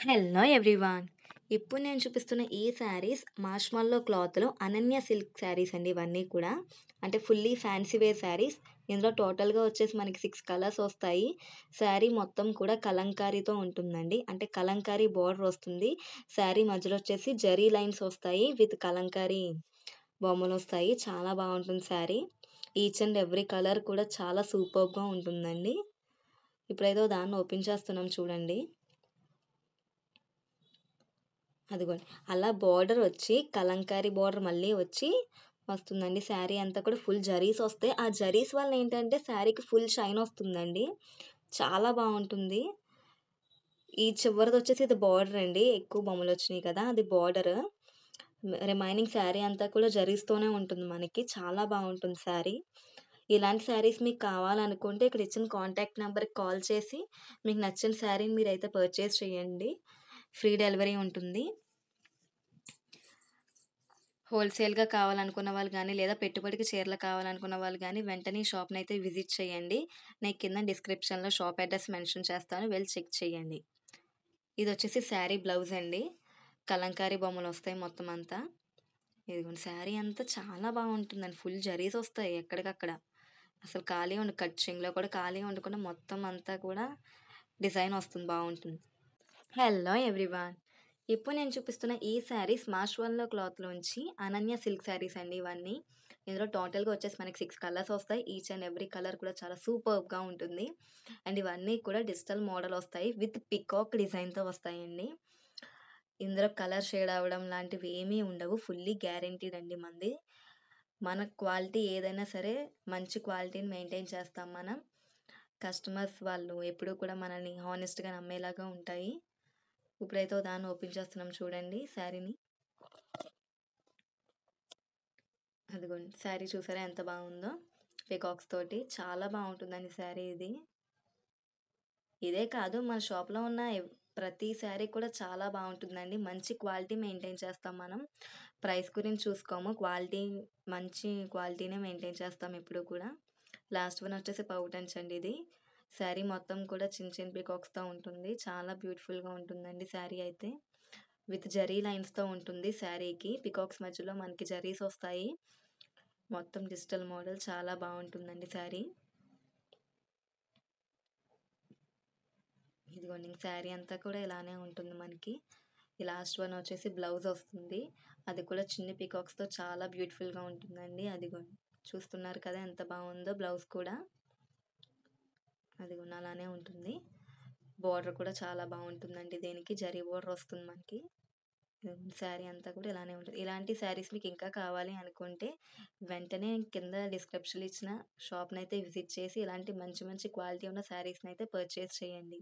Hello everyone. ఇప్పుడు నేను చూపిస్తున్న ఈ శారీస్ మార్ష్మల్లో క్లాత్‌లో అనన్య సిల్క్ శారీస్ అండి ఇవన్నీ కూడా. అంటే ఫుల్లీ ఫ్యాన్సీ వేర్ శారీస్. ఇందులో టోటల్‌గా వచ్చేసి మనకి 6 కలర్స్ వస్తాయి. శారీ మొత్తం కూడా కలంకారీతో ఉంటుందండి. అంటే కలంకారీ బోర్డర్ వస్తుంది. శారీ మధ్యలో వచ్చేసి జరీ లైన్స్ వస్తాయి. విత్ కలంకారీ బొమ్మలొస్తాయి. చాలా బావుంటుంది sari. Each and every colour కూడా చాలా సూపర్బ్‌గా ఉంటుందండి. ఇప్పుడేదో దాన్ని ఓపెన్ చేస్తున్నాం చూడండి. అదిగోండి. అలా బోర్డర్ వచ్చి కలంకారీ బోర్డర్ మళ్ళీ వచ్చి వస్తుందండి. శారీ అంతా కూడా ఫుల్ జరీస్ వస్తాయి. ఆ జరీస్ వల్ల ఏంటంటే శారీకి ఫుల్ షైన్ వస్తుందండి. చాలా బావుంటుంది. ఈ చివరిదొచ్చేసి ఇది బోర్డర్ అండి. ఎక్కువ బొమ్మలొచ్చినాయి కదా! అది బోర్డర్. రిమైనింగ్ శారీ అంతా కూడా జరీస్‌తోనే ఉంటుంది మనకి. చాలా బావుంటుంది శారీ. ఇలాంటి శారీస్ మీకు కావాలనుకుంటే ఇక్కడ ఇచ్చిన కాంటాక్ట్ నంబర్‌కి కాల్ చేసి మీకు నచ్చిన శారీని మీరైతే పర్చేస్ చేయండి. ఫ్రీ డెలివరీ ఉంటుంది. హోల్‌సేల్‌గా కావాలనుకున్న వాళ్ళు గానీ, లేదా పెట్టుబడికి చీరలు కావాలనుకున్న వాళ్ళు గానీ, వెంటనే ఈ షాప్‌నైతే విజిట్ చేయండి. నేను కింద డిస్క్రిప్షన్‌లో షాప్ అడ్రెస్ మెన్షన్ చేస్తాను. వెళ్లి చెక్ చేయండి. ఇదొచ్చేసి శారీ బ్లౌజ్ అండి. కలంకారీ బొమ్మలొస్తాయి మొత్తం అంతా. ఇదిగోండి శారీ అంతా చాలా బావుంటుందండి. ఫుల్ జరీసొస్తాయి ఎక్కడికక్కడ. అసలు ఖాళీ కట్ చెంగులో కూడా ఖాళీ ఉండకుండా మొత్తం అంతా కూడా డిజైన్ వస్తుంది బావుంటుంది. Hello everyone. ఇప్పుడు నేను చూపిస్తున్న ఈ శారీస్ మాష్‌వల్లో క్లాత్‌లోంచి అనన్య సిల్క్ శారీస్ అండి ఇవన్నీ. ఇందులో టోటల్‌గా వచ్చేసి మనకి 6 కలర్స్ వస్తాయి. ఈచ్ అండ్ ఎవ్రీ కలర్ కూడా చాలా సూపర్బ్‌గా ఉంటుంది. అండ్ ఇవన్నీ కూడా డిజిటల్ మోడల్ వస్తాయి. విత్ పీకాక్ డిజైన్‌తో వస్తాయండి. ఇందులో కలర్ షేడ్ అవ్వడం లాంటివి ఏమీ ఉండవు. ఫుల్లీ గ్యారంటీడ్ అండి మనది. మన క్వాలిటీ ఏదైనా సరే మంచి క్వాలిటీని మెయింటైన్ చేస్తాం మనం. కస్టమర్స్ వాళ్ళు ఎప్పుడూ కూడా మనల్ని హానెస్ట్‌గా నమ్మేలాగా ఉంటాయి. ఇప్పుడైతే ఓ దాన్ని ఓపెన్ చేస్తున్నాం చూడండి శారీని. అదిగోండి. శారీ చూసారా ఎంత బాగుందో? పీకాక్స్ తోటి. చాలా బావుంటుందండి శారీ ఇది. ఇదే కాదు మన షాప్‌లో ఉన్న ప్రతి శారీ కూడా చాలా బావుంటుందండి. మంచి క్వాలిటీ మెయింటైన్ చేస్తాం మనం. ప్రైస్ గురించి చూసుకోము. మంచి క్వాలిటీనే మెయింటైన్ చేస్తాం ఎప్పుడూ కూడా. లాస్ట్ వన్ వచ్చేసి పౌటంచ్ అండి ఇది. శారీ మొత్తం కూడా చిన్న చిన్న పీకాక్స్‌తో ఉంటుంది. చాలా బ్యూటిఫుల్‌గా ఉంటుందండి శారీ అయితే. విత్ జరీ లైన్స్‌తో ఉంటుంది శారీకి. పీకాక్స్ మధ్యలో మనకి జరీస్ వస్తాయి. మొత్తం డిజిటల్ మోడల్ చాలా బావుంటుందండి శారీ. ఇదిగోండి శారీ అంతా కూడా ఇలానే ఉంటుంది మనకి. ఈ లాస్ట్ వన్ వచ్చేసి బ్లౌజ్ వస్తుంది. అది కూడా చిన్ని పీకాక్స్‌తో చాలా బ్యూటిఫుల్‌గా ఉంటుందండి. అదిగోండి. చూస్తున్నారు కదా ఎంత బావుందో బ్లౌజ్ కూడా. అదిగోండి అలానే ఉంటుంది. బోర్డర్ కూడా చాలా బావుంటుందండి దీనికి. జరీ బోర్డర్ వస్తుంది మనకి. శారీ అంతా కూడా ఇలానే ఉంటది. ఇలాంటి శారీస్ మీకు ఇంకా కావాలి అనుకుంటే వెంటనే కింద డిస్క్రిప్షన్‌లో ఇచ్చిన షాప్‌నైతే విజిట్ చేసి ఇలాంటి మంచి మంచి క్వాలిటీ ఉన్న శారీస్‌నైతే పర్చేస్ చేయండి.